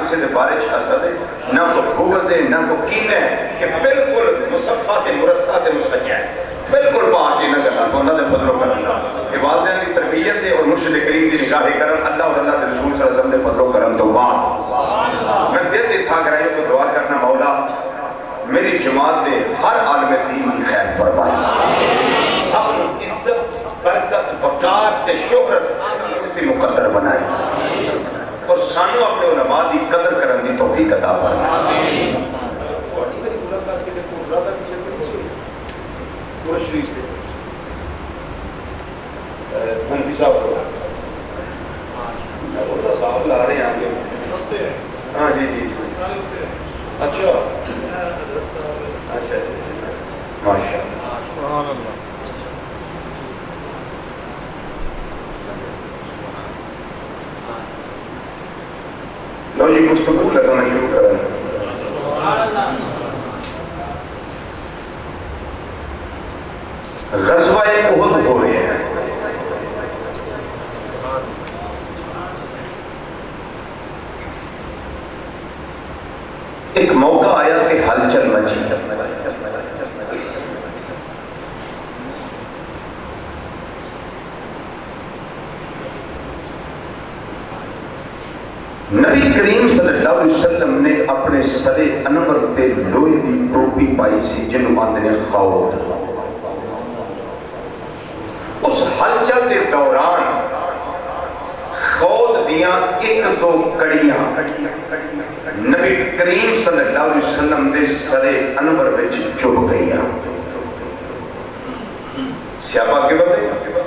کسی دے بارے حسد ہے نہ کو بغض ہے نہ کو کین ہے کہ بالکل مصفات مرصعات مسجع ہے بالکل پاک کی نظر تو اللہ دے فضل و کرم کہ والدین کی تربیت ہے اور مرشد کریم کی نگاہ کرم اللہ اور اللہ کے رسول صلی اللہ علیہ وسلم دے فضل و کرم تو بعد میں دل دے تھا کرائی تو دعا کرنا مولا میری جماعت دے ہر عالم دین کی خیر فرمائی سب عزت برکت وقار تے شہرت اس کی مقدر بنائی اور سانو اپنے علماء دی قدر کرن دی توفیق عطا فرمائے پورا شریف پہ حنفی صاحب کو بولتا صاحب لا رہے ہیں آگے ہاں جی جی اچھا اچھا ماشاء اللہ لو جی گفتگو کرنا شروع کریں غزوہ احد ہو رہے ہیں ایک موقع آیا کہ ہلچل مچی نبی کریم صلی اللہ علیہ وسلم نے اپنے سر انور تے لوہے دی ٹوپی پائی سی جنہوں آندے نے خود اس ہلچل دے دوران خود دیاں ایک دو کڑیاں نبی کریم صلی اللہ علیہ وسلم دے سر انور وچ چپ گئیاں سیابہ کے بدے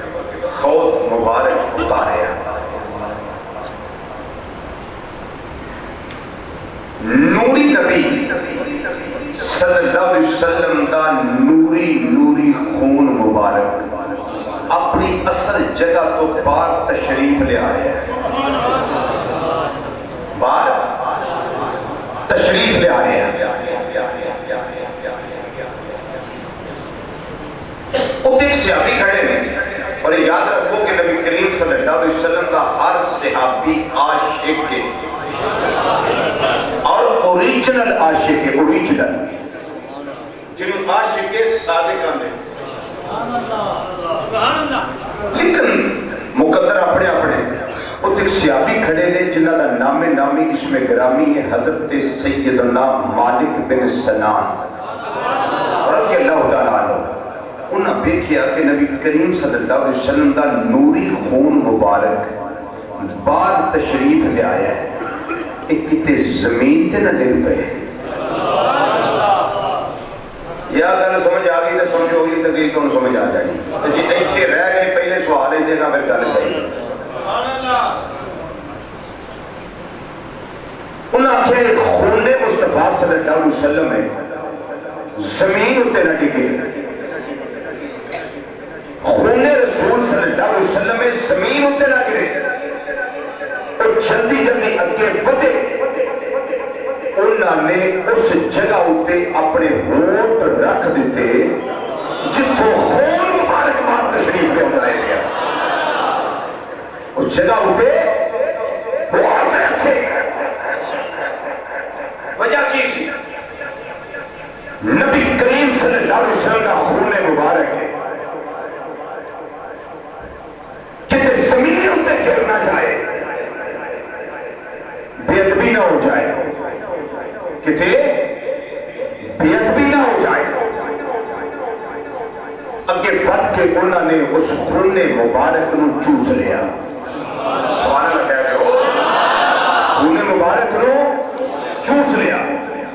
خود مبارک اتارے نوری نبی صلی اللہ علیہ وسلم دا نوری خون مبارک اپنی اصل جگہ تو باہر تشریف لے آئے ہیں باہر تشریف لے آئے ہیں اتنے ایک صحابی کھڑے ہیں اور یاد رکھو کہ نبی کریم صلی اللہ علیہ وسلم کا ہر صحابی عاشق کے اور اوریجنل عاشق ہے اوریجنل جنہوں عاشق کے صادق آنے لیکن مقدر اپنے اتنے ایک صحابی کھڑے نے جنہ دا نامی اسم گرامی ہے حضرت سیدنا مالک بن سنان رضی اللہ تعالیٰ عنہ انہاں دیکھیا کہ نبی کریم صلی اللہ علیہ وسلم دا نوری خون مبارک بعد تشریف لے آیا ہے ایک کتے زمین تے نہ ڈر پہ یا اگر سمجھ آگئی تو سمجھ ہوگی تو گئی تو انہوں سمجھ آ جائیں تو جی ایتھے رہ گئی پہلے سوال ہی دے گا پھر گل گئی انہاں کے خون مصطفیٰ صلی اللہ علیہ وسلم ہے زمین اتے نہ ڈگے خون رسول صلی اللہ علیہ وسلم ہے زمین اتے نہ گرے اور جلدی اگے ودے انہوں نے اس جگہ اتے اپنے ہونٹ رکھ دیتے جتوں خون مبارک بات تشریف میں بنائے گیا اس جگہ اتے ہونٹ رکھے وجہ کی سی نبی کریم صلی اللہ علیہ وسلم کا خون مبارک ہے کتے زمین اتے گر نہ جائے بے ادبی نہ ہو جائے کتے بے ادبی نہ ہو جائے اگے ود کے انہوں نے اس خون مبارک نو چوس لیا سوال اللہ کہہ رہے ہو خون مبارک نو چوس لیا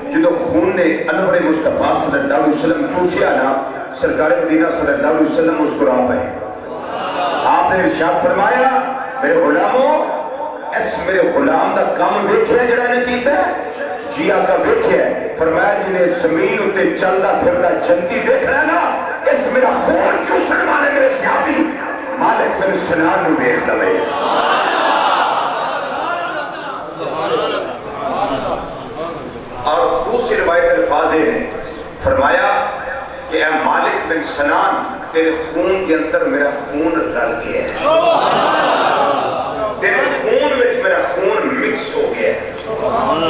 جدو خون نے انور مصطفیٰ صلی اللہ علیہ وسلم چوسیا نا سرکار مدینہ صلی اللہ علیہ وسلم مسکرا پائے آپ نے ارشاد فرمایا میرے غلاموں اس میرے غلام دا کام ویکھیا جڑا نے کیتا ہے جی آقا ویکھیا ہے فرمایا جنہیں زمین اتے چلدا پھردا جنتی ویکھنا نا اس میرا خون چوسن والے میرے صحابی مالک بن سنان نو ویکھ لوے اور دوسری روایت الفاظ نے فرمایا کہ اے مالک بن سنان تیرے خون کے اندر میرا خون رل گیا ہے تیرے خون وچ میرا خون مکس ہو گیا ہے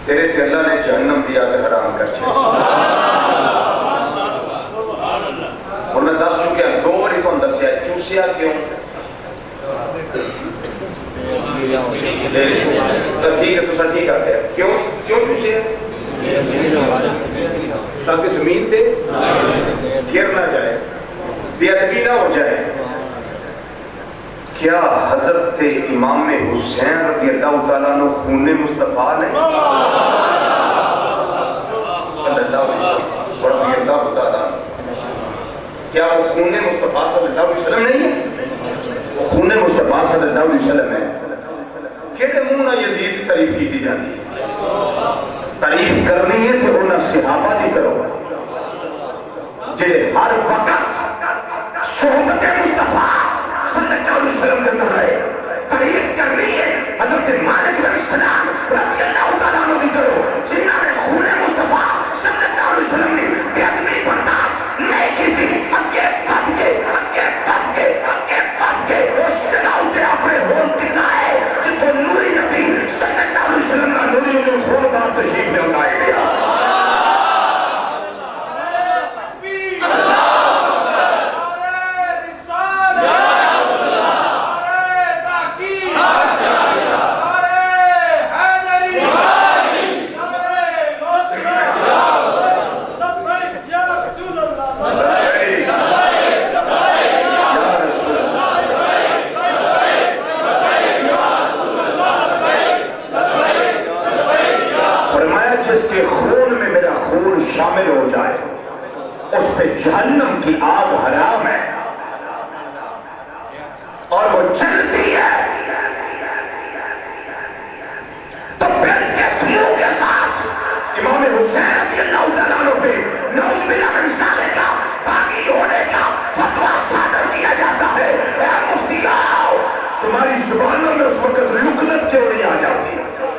تیرے تے اللہ نے جہنم دیا کہ حرام کر چھے اور میں دس چکے ہیں دو باری تو اندسیا چوسیا کیوں تو ٹھیک ہے تو سا ٹھیک آتے ہیں کیوں چوسیا تاکہ زمین تے گر نہ جائے بے ادبی نہ ہو جائے کیا حضرت امام حسین رضی اللہ تعالیٰ عنہ خون مصطفیٰ نے صلی اللہ علیہ وسلم رضی اللہ تعالیٰ عنہ کیا وہ خون مصطفیٰ صلی اللہ علیہ وسلم نہیں ہے وہ خون مصطفیٰ صلی اللہ علیہ وسلم ہے کہتے منہ نہ یزید کی تعریف کی جاتی ہے تعریف کرنی ہے تو انہاں صحابہ دی کرو جنہیں ہر وقت صحبت مصطفیٰ صلی اللہ علیہ وسلم کے اندر رہے تعریف کرنی ہے حضرت مالک بن سنان رضی اللہ تعالیٰ عنہ دی کرو جنہاں نے خون مصطفیٰ صلی اللہ علیہ وسلم نے بے ادبی برداشت نہیں کی تھی اکے پھٹ کے اس جگہ ہوتے اپنے ہون ٹکائے جتو نوری نبی صلی اللہ علیہ وسلم کا نوری انہیں خون بار تشریف میں اٹھائے گیا شامل ہو جائے اس پہ جہنم کی آگ حرام ہے اور وہ جلتی ہے تو پھر کس منہ کے ساتھ امام حسین رضی اللہ تعالیٰ عنہ پہ نعوذ باللہ من ذالک کا باغی ہونے کا فتویٰ صادر کیا جاتا ہے اے مفتیاؤ تمہاری زبانوں میں اس وقت لکنت کیوں نہیں آ جاتی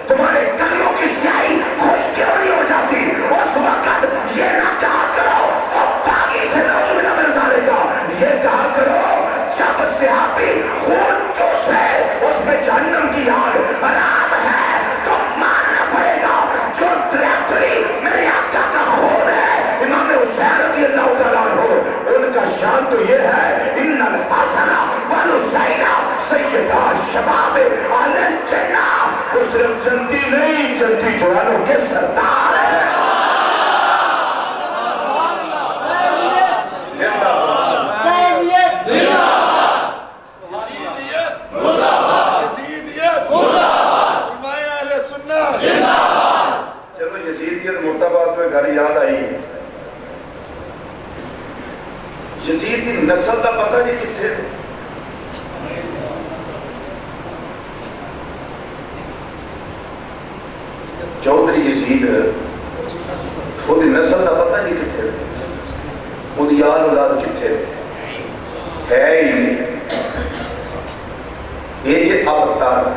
تمہارے کلموں کی سیاہی خوش کیوں نہیں ہو جاتی اس وقت یہ نہ کہا کرو وہ باغی تھے نعوذ باللہ من ذالک کا یہ کہا کرو جب صحابی خون چوسے اس پہ جہنم کی آگ حرام ہے تو ماننا پڑے گا جو ڈائریکٹلی میرے آقا کا خون ہے امام حسین رضی اللہ تعالیٰ عنہ ان کا شان تو یہ ہے ان الحسن والحسین سیدہ شباب اہل الجنہ وہ صرف جنتی نہیں جنتی جوانوں کے سردار ہے گھر یاد آئی ہے یزید کی نسل کا پتہ نہیں کتنے چودھری یزید خود نسل کا پتہ نہیں کتنے خود یاد اولاد کتنے ہے ہی نہیں یہ ابتر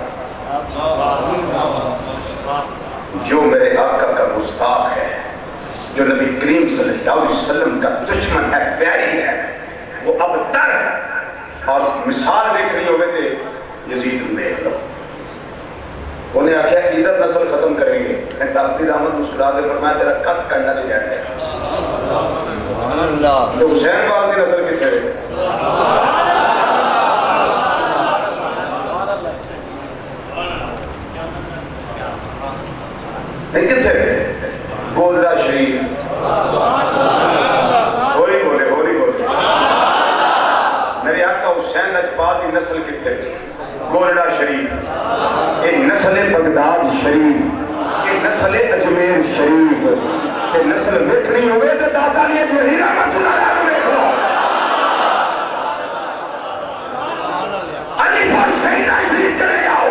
جو میرے آقا کا گستاخ ہے جو نبی کریم صلی اللہ علیہ وسلم کا دشمن ہے ویری ہے وہ ابتر ہے اور مثال دیکھنی ہوئے تھے یزید کو دیکھ لو انہیں آکھا ادھر نسل ختم کریں گے عبدالعزیز احمد مسکرا کے فرمایا تیرا کٹ کرنا نہیں رہنے تو حسین باغ کی نسل کتنے نہیں کتنے گولڈا شریف ہولی بولے میرے آقا حسین اجباد کی نسل کتنے گولڈا شریف یہ نسل بغداد شریف یہ نسل اجمیر شریف یہ نسل ویکھنی ہوئے تو دادا لیے جو ہی رحمت اللہ علیہ دیکھ لو علی پور سیدہ شریف چلے جاؤ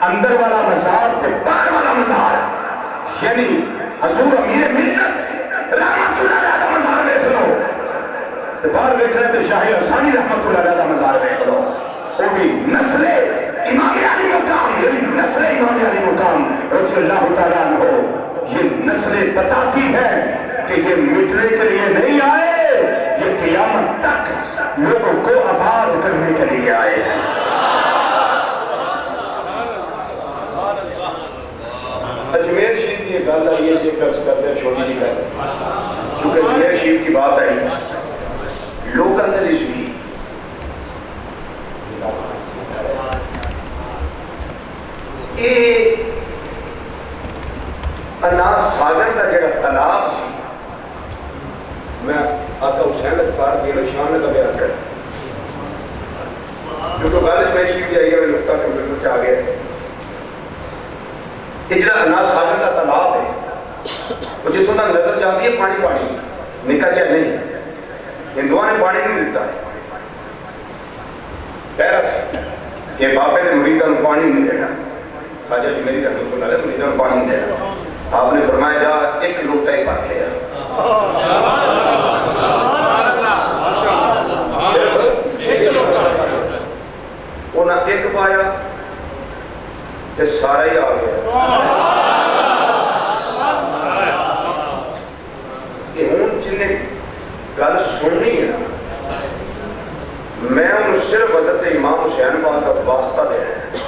اندر والا مزار تے باہر والا مزار یعنی حضور امیر ملت رحمت اللہ علیہ مزار دیکھ لو باہر دیکھ رہے تھے شاہی حسانی رحمت اللہ علیہ مزار دیکھ لو وہ بھی نسل امام علی مقام یعنی نسل امام علی مقام رضی اللہ تعالیٰ عنہ یہ نسل بتاتی ہے کہ یہ مٹنے کے لیے نہیں آئے یہ قیامت تک لوگوں کو آباد کرنے کے لیے آئے ہیں درس کرتے ہیں چھوٹی جی گل کیونکہ دنیا شریف کی بات آئی لوگ اندر رشوی یہ اناس ساگر کا جڑا تالاب سی میں آقا حسین اکبر کی شان کا بیان کر کیونکہ کالج میں شریف آئی ہے میں نقطہ کمپیوٹر چاہ گیا یہ جڑا اناس ساگر کا تالاب ہے وہ جتوں تک نظر جاتی ہے پانی پانی نکل جائے نہیں ہندوؤں نے پانی نہیں دیتا پیرس کہ بابے نے مریدوں کو پانی نہیں دینا خواجہ جی میری رحمت اللہ علیہ مریدوں کو پانی نہیں دینا آپ نے فرمایا جا ایک لوٹا ہی بھر لیا انہاں ایک پایا تے سارا ہی آ گیا یہ ہوں جن نے گل سننی ہے نا میں انہوں صرف حضرت امام حسین پاک کا واسطہ دے رہا ہے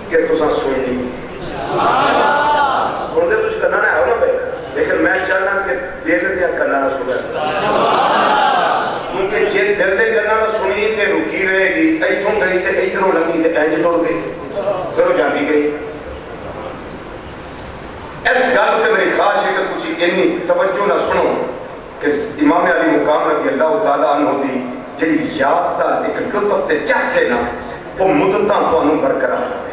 کہ تساں سننی سنتے تجھ کرنا نہ ہے نا بھائی لیکن میں چاہنا کہ دل دیا کرنا نہ سنا کیونکہ جے دل دے کرنا نہ سنی تے رکی رہے گی ایتھوں گئی تے ادھروں لگی تے انج ٹر گئی پھر وہ جاندی گئی اس گل تے میری خواہش ہے کہ تسی اتنی توجہ نہ سنو کہ امام علی مقام رضی اللہ تعالیٰ عنہ دی جڑی یاد دا ایک لطف تے چاسے نا وہ مدتاں تو انہوں برقرار رہے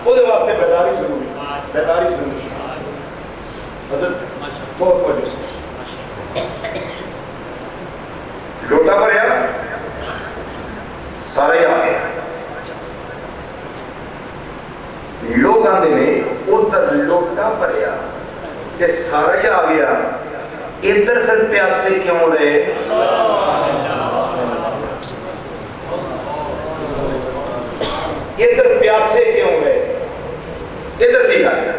وہ دے واسطے بیداری ضروری بیداری ضروری حضرت بہت وجہ سے لوٹا پڑیا سارا ہی آ گیا لوگ آندے نے ادھر لوٹا پڑیا کہ سارا ہی آ گیا ادھر پھر پیاسے کیوں رہے ادھر پیاسے کیوں رہے ادھر کی گل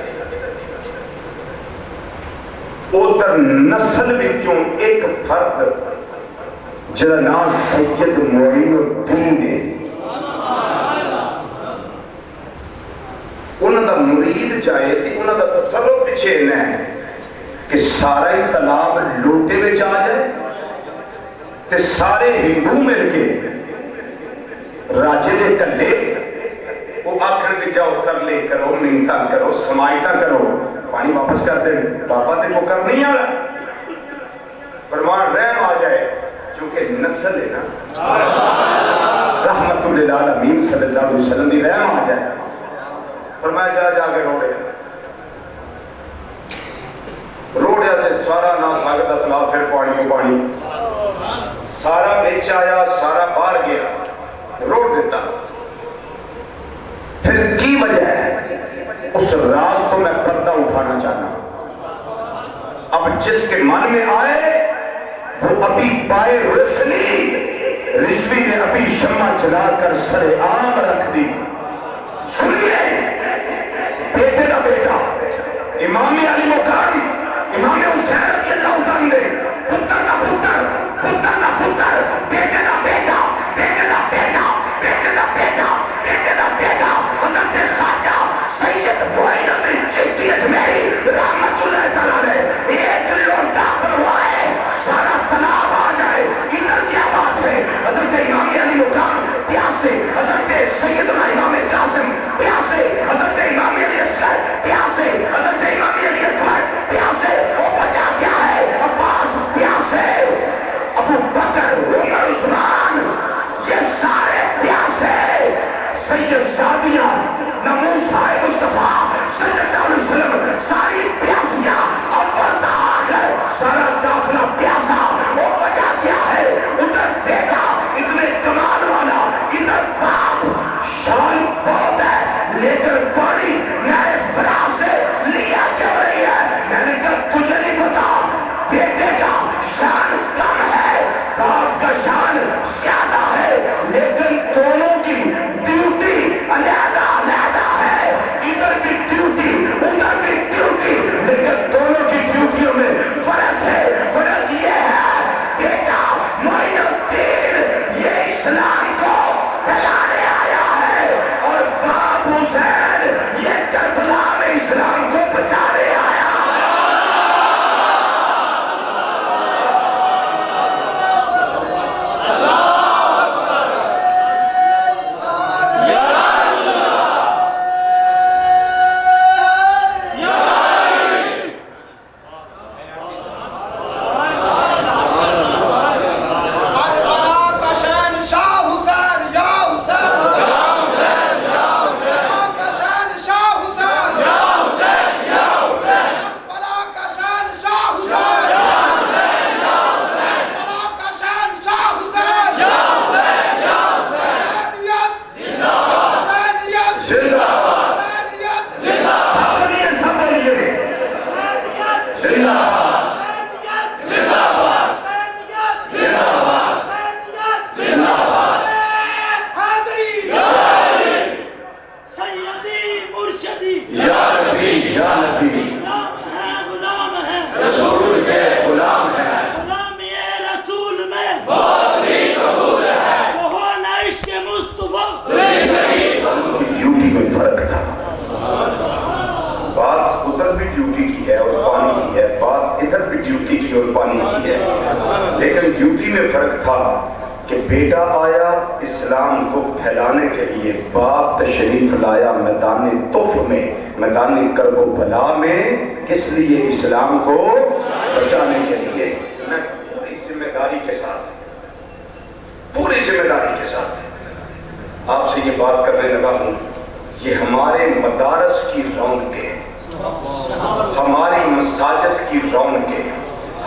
ادھر نسل وچوں ایک فرد جدا نام سید معین الدین ہے انہوں دا مرید جائے تھی انہوں دا تصور پیچھے نہ ہے کہ سارا ہی تالاب لوٹے میں جا جائے تے سارے ہندو مل کے راجے دے کلے وہ آخر بھی جاؤ ترلے کرو منتاں کرو سمائتاں کرو پانی واپس کر دیں بابا تے کو کر نہیں آ رہا فرمان رحم آ جائے کیونکہ نسل ہے نا رحمت للعالمین صلی اللہ علیہ وسلم دی رحم آ جائے فرمایا جا جا کے روڑیا تے سارا نا ساگر دا تالاب پھر پانی میں پانی سارا بیچ آیا سارا باہر گیا روڑ دیتا پھر کی وجہ ہے اس راز کو میں پردہ اٹھانا چاہنا اب جس کے من میں آئے وہ ابھی پائے روشنی رضوی نے ابھی شمع جلا کر سر عام رکھ دی سنیے بیٹے دا بیٹا امام علی مقام امام حسین رضی اللہ عنہ پتر دا پتر پتر دا پتر بیٹے دا بیٹا بیٹے دا بیٹا بیٹے دا بیٹا بیٹے دا بیٹا حضرت خواجہ سید معین الدین چشتی اجمیری رحمت اللہ تعالیٰ نے ایک لوٹا بھروائے سارا تالاب آ جائے ادھر کیا بات ہے حضرت امام علی مقام پیاسے حضرت سیدنا امام قاسم پیاسے حضرت امام علی اصغر پیاسے حضرت امام علی بیٹا آیا اسلام کو پھیلانے کے لیے، باپ تشریف لایا میدان طف میں، میدان کرب و بلا میں، کس لیے؟ اسلام کو بچانے کے لیے۔ میں پوری ذمہ داری کے ساتھ آپ سے یہ بات کرنے لگا ہوں، یہ ہمارے مدارس کی رونقیں، ہماری مساجد کی رونقیں،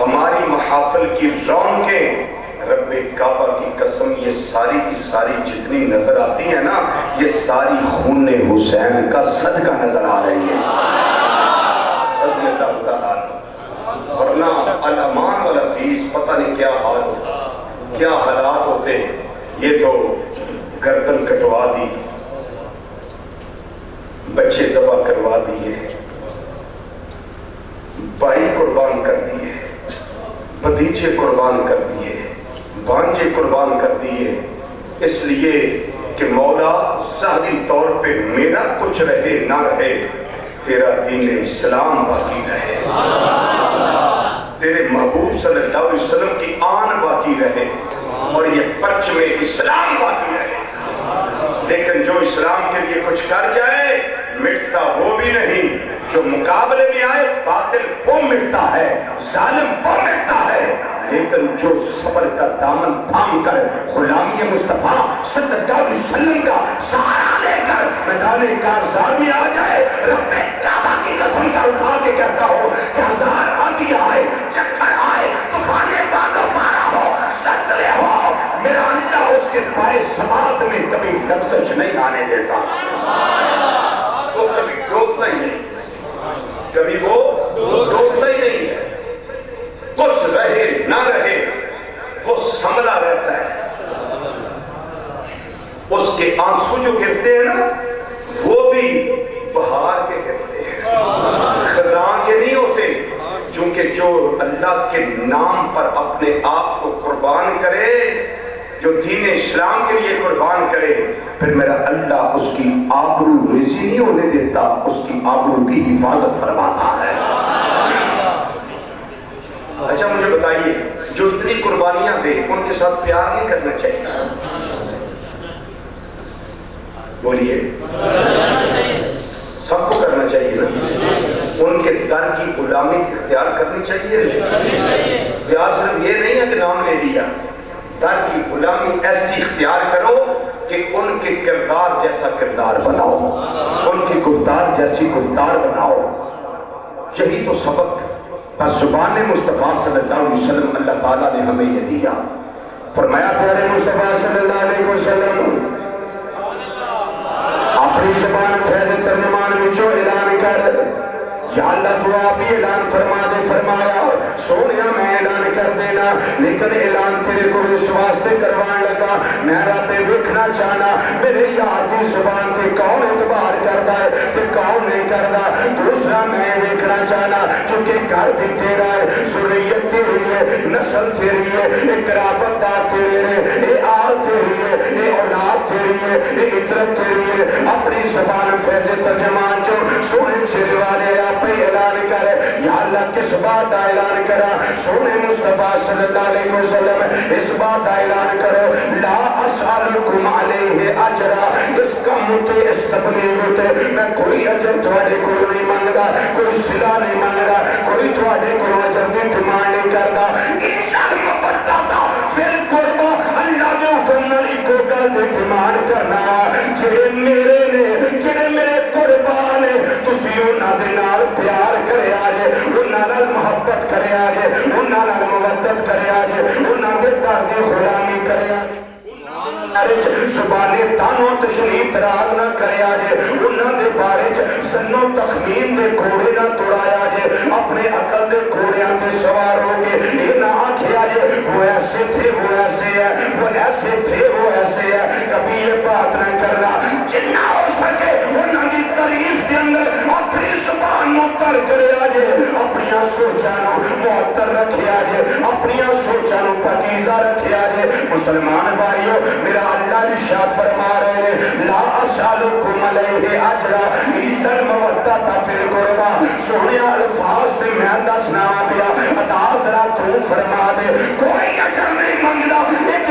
ہماری محافل کی رونقیں، رب کعبہ کی قسم یہ ساری کی ساری جتنی نظر آتی ہیں نا، یہ ساری خون حسین کا صدقہ نظر آ رہی ہے۔ رضی اللہ تعالیٰ عنہ، ورنہ الامان والحفیظ پتہ نہیں کیا حال ہوتا، کیا حالات ہوتے۔ یہ تو گردن کٹوا دی، بچے ذبح کروا دیے، بھائی قربان کر دیے، بھتیجے قربان کر دیے، بھانجے قربان کر دیے، اس لیے کہ مولا ظاہری طور پہ میرا کچھ رہے نہ رہے، تیرا دین اسلام باقی رہے، تیرے محبوب صلی اللہ علیہ وسلم کی آن باقی رہے، اور یہ پرچم اسلام باقی رہے۔ لیکن جو اسلام کے لیے کچھ کر جائے مٹتا وہ بھی نہیں، جو مقابلے میں آئے باطل وہ مٹتا ہے، ظالم وہ مٹتا ہے، لیکن جو صبر کا دامن تھام کر غلامی مصطفیٰ صلی اللہ علیہ وسلم کا سہارا لے کر میدان کارزار میں آ جائے، رب کعبہ کی قسم کا اٹھا کے کہتا ہو کہ ہزار آندھی آئے، چکر آئے، طوفان باد و بارہ ہو، زلزلے ہو، میرا اللہ اس کے پائے ثبات میں کبھی لغزش نہیں آنے دیتا، وہ کبھی ڈوبتا ہی نہیں، کبھی وہ ڈوبتا ہی نہیں ہے، کچھ رہے نہ رہے وہ سنبھلا رہتا ہے۔ اس کے آنسو جو گرتے ہیں نا وہ بھی بہار کے گرتے ہیں، خزاں کے نہیں ہوتے، چونکہ جو اللہ کے نام پر اپنے آپ کو قربان کرے، جو دین اسلام کے لیے قربان کرے، پھر میرا اللہ اس کی آبرو ریزی نہیں ہونے دیتا، اس کی آبرو کی حفاظت فرماتا ہے۔ اچھا مجھے بتائیے، جو اتنی قربانیاں دے ان کے ساتھ پیار نہیں کرنا چاہیے؟ بولیے، سب کو کرنا چاہیے نا؟ ان کے در کی غلامی اختیار کرنی چاہیے۔ پیار صرف یہ نہیں ہے کہ نام لے دیا، در کی غلامی ایسی اختیار کرو کہ ان کے کردار جیسا کردار بناؤ، ان کی گفتار جیسی گفتار بناؤ۔ یہی تو سبق بس زبان مصطفیٰ صلی اللہ علیہ وسلم اللہ تعالیٰ نے ہمیں یہ دیا۔ فرمایا پیارے مصطفیٰ صلی اللہ علیہ وسلم اپنی زبان فیض ترجمان وچوں اعلان کر، یا اللہ تو آپ ہی اعلان فرما دے۔ فرمایا سونیا میں اعلان کر دینا، لیکن اعلان تیرے کو اس واسطے کروان لگا، میں رب ویکھنا چاہنا میرے یار دی زبان تے کون اعتبار کردا ہے تے کون نہیں کردا۔ دوسرا میں ویکھنا چاہنا چونکہ گھر بھی تیرا ہے، ذریت تیری ہے، نسل تیری ہے، اے قرابت دار تیرے ہے، اے آل تیری ہے، اے اولاد تیری ہے، اے عطرت تیری ہے۔ اپنی زبان فیض ترجمان جو سونے چہرے والے آپ پہ اعلان کرے، یا اللہ کس بات کا اعلان کرا؟ سونے مصطفیٰ صلی اللہ علیہ وسلم اس بات کا اعلان کرو، لا اسألکم علیہ اجرا، اس کم تے استفلیغ تے میں کوئی اجر تھوڑے کو نہیں مانگا، کوئی صلح نہیں مانگا، کوئی تھوڑے کو اجر دی ڈیمانڈ نہیں کرتا۔ اِلَّا الْمَوَدَّةَ فِي الْقُرْبَى، اللہ دے حکم نال اکو گل دی ڈیمانڈ کرنا، جڑے میرے نے، جڑے میرے قربان نے، تسی انہاں دے نال پیار کرے آجے، انہاں نال محبت کرے آجے، انہاں نال مودت کرے آجے، انہاں دے در دی غلامی کرے آجے، زبانی تانو تشریح تراز نہ کرے آجے، انہاں دے بارے سنو تخمین دے گھوڑے نہ توڑائے آجے، اپنے عقل دے گھوڑیاں تے سوار ہو کے یہ نہ آنکھے آجے وہ ایسے تھے وہ ایسے ہے، وہ ایسے تھے وہ ایسے ہے، کبھی یہ بات نہ کرنا۔ جنہ ہو سکے انہاں دی تعریف دے اندر اپنی زبان معطر کرے آجے، اپنی سوچانوں معطر رکھے آجے، اپنی سوچانوں پاکیزہ رکھے آجے۔ مسلمان بھائیو، میرا اللہ ارشاد فرما رہے ہیں، لا اسألکم علیہ اجرا الا المودۃ فی القربى۔ سونے الفاظ تے میں دسنا پیا، ادا ذرا تو فرما دے، کوئی اجر نہیں منگدا، ایک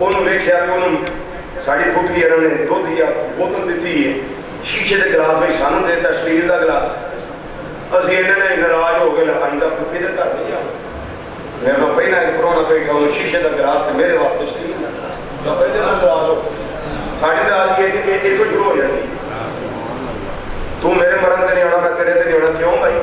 ਉਹਨੂੰ ਵੇਖਿਆ ਵੀ ਉਹਨੂੰ ਸਾਡੀ ਫੁੱਫੀ ਇਹਨਾਂ ਨੇ ਦੁੱਧ ਜਾਂ ਬੋਤਲ ਦਿੱਤੀ ਹੈ ਸ਼ੀਸ਼ੇ ਦੇ ਗਲਾਸ ਵਿੱਚ ਸਾਨੂੰ ਦੇ ਦਿੱਤਾ ਸਟੀਲ ਦਾ ਗਲਾਸ ਅਸੀਂ ਇਹਨਾਂ ਨੇ ਨਾਰਾਜ਼ ਹੋ ਕੇ ਆਇੰਦਾ ਫੁੱਫੀ ਦੇ ਘਰ ਨਹੀਂ ਜਾਣਾ ਮੈਂ ਪਹਿਲਾਂ ਇੱਕ ਪਰੋਣਾ ਬੈਠਾ ਉਹਨੂੰ ਸ਼ੀਸ਼ੇ ਦਾ ਗਲਾਸ ਤੇ ਮੇਰੇ ਵਾਸਤੇ ਸਟੀਲ ਦਾ ਮੈਂ ਪਹਿਲੇ ਨਾਲ ਨਾਰਾਜ਼ ਹੋ ਸਾਡੀ ਨਾਰਾਜ਼ਗੀ ਇੱਥੋਂ ਸ਼ੁਰੂ ਹੋ ਜਾਂਦੀ ਤੂੰ ਮੇਰੇ ਮਰਨ ਤੇ ਨਹੀਂ ਆਉਣਾ ਮੈਂ ਤੇਰੇ ਤੇ ਨਹੀਂ ਆਉਣਾ ਕਿਉਂ ਭਾਈ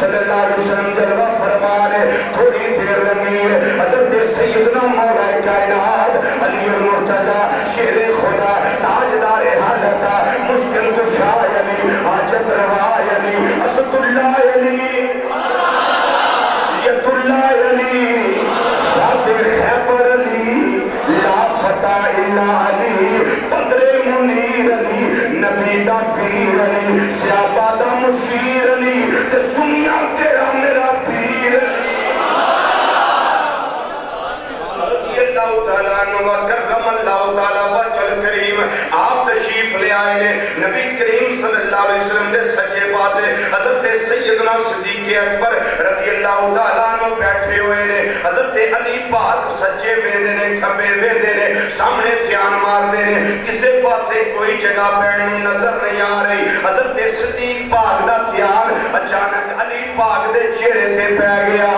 صلی اللہ علیہ وسلم جلوہ فرمانے تھوڑی دیر لگی ہے حضرت سیدنا مولا کائنات علی المرتضی شیر خدا تاجدار حالتا مشکل کشا علی حاجت روا علی اسد اللہ علی ید اللہ علی ذات خیبر علی لا فتح الا علی بدر منیر علی نبی دا فیر علی سیابہ دا مشیر علی تے سنیا تیرا میرا پیر علی اللہ تعالیٰ عنہ کرم اللہ تعالیٰ وجل کریم آپ تشریف لے آئے نے نبی کریم صلی اللہ علیہ وسلم دے سجے پاسے حضرت سیدنا صدیق اکبر رضی اللہ تعالیٰ عنہ بیٹھے ہوئے نے حضرت علی پاک سجے ویندے نے کھبے ویندے نے سامنے دھیان مار دے نے کسے پاسے کوئی جگہ پہنی نظر نہیں آ رہی حضرت صدیق پاک دا دھیان اچانک علی پاک دے چہرے تے پہ گیا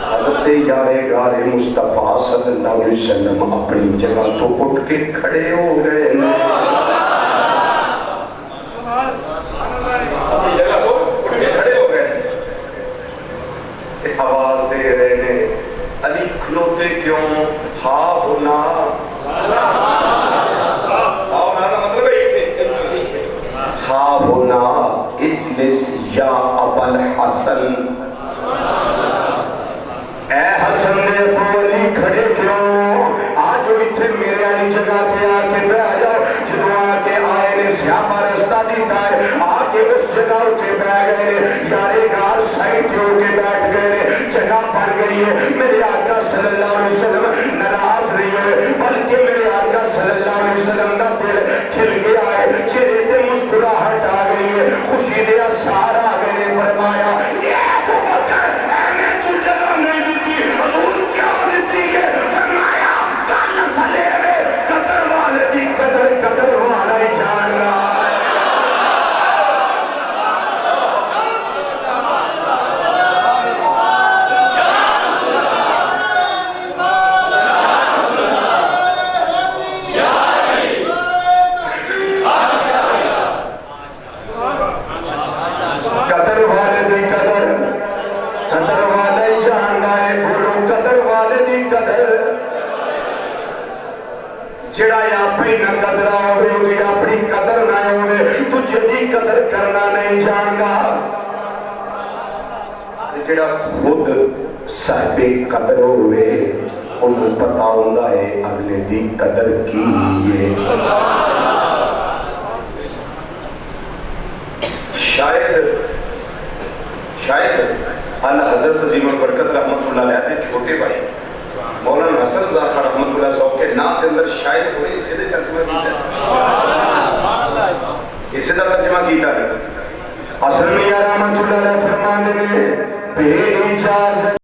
حضرت یار غار مصطفیٰ صلی اللہ علیہ وسلم اپنی جگہ تو اٹھ کے کھڑے ہو گئے اپنی جگہ تو اٹھ کے کھڑے ہو گئے تے آواز دے رہے نے علی کھلوتے کیوں ہا ہونا مطلب ہے ہا ہونا اجلس یا ابا الحسن اے حسن دے ابو علی کھڑے کیوں آجو اتھے میرے علی جگہ تے آکے بے جاؤ جدو آکے آئے نے سیاپا رستہ دیتا ہے آکے اس جگہ اٹھے بے گئے نے یارے گار سائٹ ہو کے بیٹھ گئے نے جگہ پڑ گئی ہے میرے آقا صلی اللہ علیہ وسلم ناراض نہیں ہوئے بلکہ میرے آقا صلی اللہ علیہ وسلم دا دل کھل گیا ہے چہرے تے مسکراہٹ آ گئی ہے خوشی دے اثار آ گئے نے فرمایا اے ابو بکر اے میں تو جگہ نہیں دیتی حضور کیا دیتی ہے فرمایا کل سلے میں قدر والے دی قدر والا ہی جان گا جڑا یا اپنی نہ قدر ہوئے ہوگی اپنی قدر نہ ہوئے تو جدی قدر کرنا نہیں جانگا جڑا خود صاحب قدر ہوئے انہوں پتا ہوندہ ہے اگلے دی قدر کی ہے شاید اللہ حضرت عظیم البرکت رحمت اللہ علیہ تھے چھوٹے بھائی مولانا حسن رضا خان رحمت اللہ صاحب کے نام کے اندر شاید ہوئی اسے دے ترجمہ کیتا ہے اسے دے ترجمہ کیتا ہے حسن میاں رحمت اللہ علیہ فرمانے میں بے اجازت